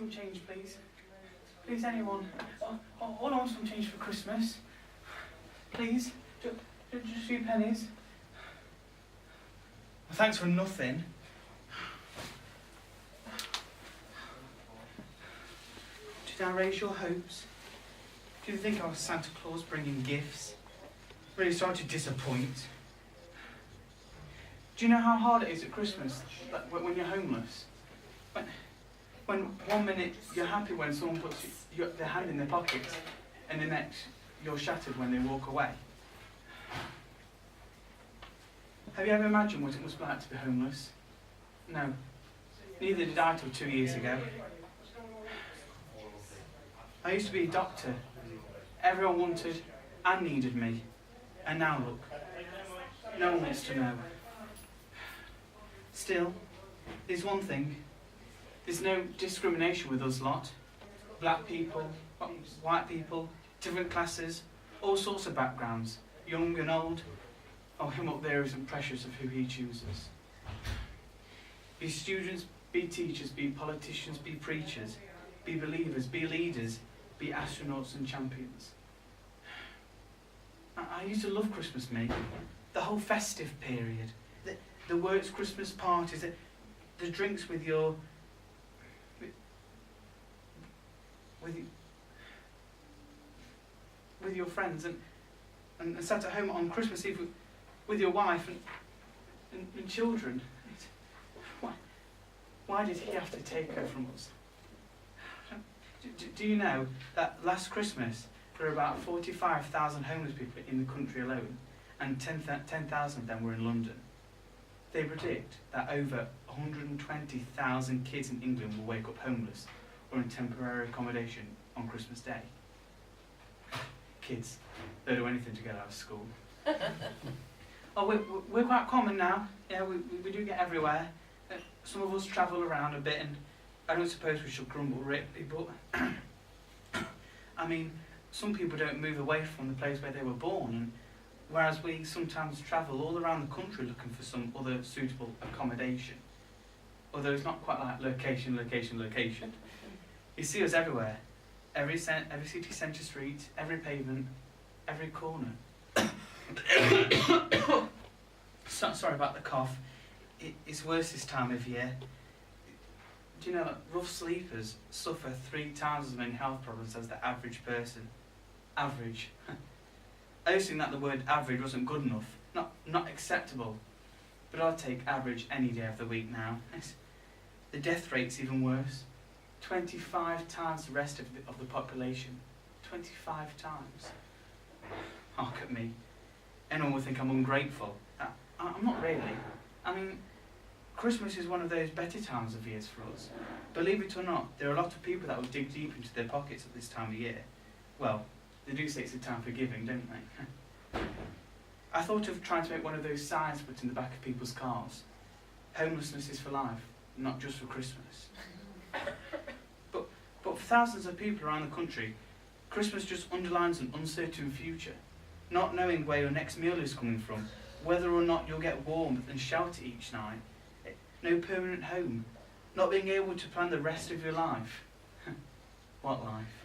some change, please. Please, anyone. All I want some change for Christmas. Please, just a few pennies. Well, thanks for nothing. Did I raise your hopes? Did you think I was Santa Claus bringing gifts? Really sorry to disappoint. Do you know how hard it is at Christmas, like, when you're homeless? When 1 minute you're happy when someone puts their hand in their pocket, and the next you're shattered when they walk away. Have you ever imagined what it must be like to be homeless? No. Neither did I till 2 years ago. I used to be a doctor. Everyone wanted and needed me. And now look, no one wants to know. Still, there's one thing. There's no discrimination with us lot. Black people, white people, different classes, all sorts of backgrounds, young and old. Oh, him up there isn't precious of who he chooses. Be students, be teachers, be politicians, be preachers, be believers, be leaders, be astronauts and champions. I used to love Christmas, Mik. The whole festive period, the works Christmas parties, the drinks with your friends, and sat at home on Christmas Eve with your wife and children. Why did he have to take her from us? Do you know that last Christmas there were about 45,000 homeless people in the country alone, and 10,000 of them were in London? They predict that over 120,000 kids in England will wake up homeless or in temporary accommodation on Christmas Day. Kids, they'll do anything to get out of school. Oh, we're quite common now. Yeah, we do get everywhere. Some of us travel around a bit, and I don't suppose we should grumble, really, but I mean, some people don't move away from the place where they were born, and whereas we sometimes travel all around the country looking for some other suitable accommodation. Although it's not quite like location, location, location. You see us everywhere. Every city centre street, every pavement, every corner. Sorry about the cough. It's worse this time of year. Do you know that rough sleepers suffer 3 times as many health problems as the average person? Average. I used to think that the word average wasn't good enough, not acceptable. But I'll take average any day of the week now. The death rate's even worse. 25 times the rest of the population. 25 times. Hark at me. Anyone would think I'm ungrateful. I'm not really. I mean, Christmas is one of those better times of years for us. Believe it or not, there are a lot of people that will dig deep into their pockets at this time of year. Well, they do say it's a time for giving, don't they? I thought of trying to make one of those signs put in the back of people's cars. Homelessness is for life, not just for Christmas. But for thousands of people around the country, Christmas just underlines an uncertain future. Not knowing where your next meal is coming from, whether or not you'll get warmth and shelter each night. No permanent home. Not being able to plan the rest of your life. What life?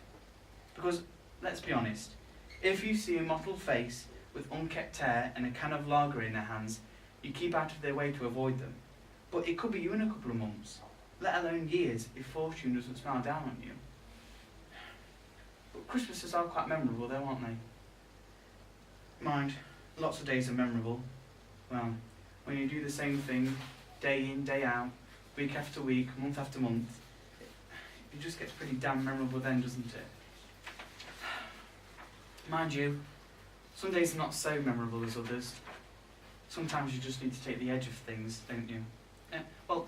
Because, let's be honest, if you see a mottled face with unkept hair and a can of lager in their hands, you keep out of their way to avoid them. But it could be you in a couple of months, let alone years, if fortune doesn't smile down on you. But Christmases are quite memorable though, aren't they? Mind, lots of days are memorable. Well, when you do the same thing, day in, day out, week after week, month after month, it just gets pretty damn memorable then, doesn't it? Mind you, some days are not so memorable as others. Sometimes you just need to take the edge of things, don't you? Well,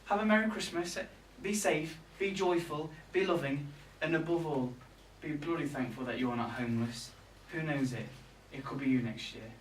have a Merry Christmas, be safe, be joyful, be loving, and above all, be bloody thankful that you are not homeless. Who knows it? It could be you next year.